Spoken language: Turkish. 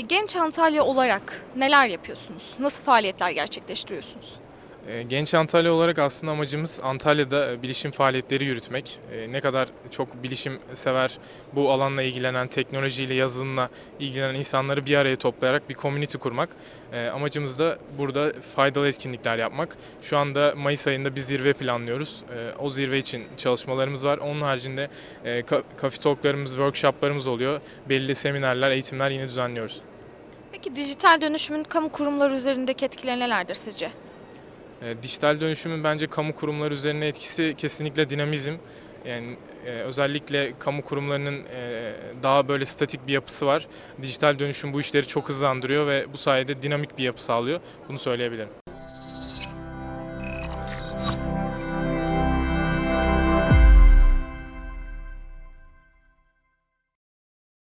Genç Antalya olarak neler yapıyorsunuz? Nasıl faaliyetler gerçekleştiriyorsunuz? Genç Antalya olarak aslında amacımız Antalya'da bilişim faaliyetleri yürütmek. Ne kadar çok bilişim sever, bu alanla ilgilenen, teknolojiyle, yazılımla ilgilenen insanları bir araya toplayarak bir community kurmak. Amacımız da burada faydalı etkinlikler yapmak. Şu anda Mayıs ayında bir zirve planlıyoruz. O zirve için çalışmalarımız var. Onun haricinde coffee talklarımız, workshoplarımız oluyor. Belli seminerler, eğitimler yine düzenliyoruz. Peki dijital dönüşümün kamu kurumları üzerindeki etkileri nelerdir sizce? Dijital dönüşümün bence kamu kurumları üzerine etkisi kesinlikle dinamizm. Yani özellikle kamu kurumlarının daha böyle statik bir yapısı var. Dijital dönüşüm bu işleri çok hızlandırıyor ve bu sayede dinamik bir yapı sağlıyor. Bunu söyleyebilirim.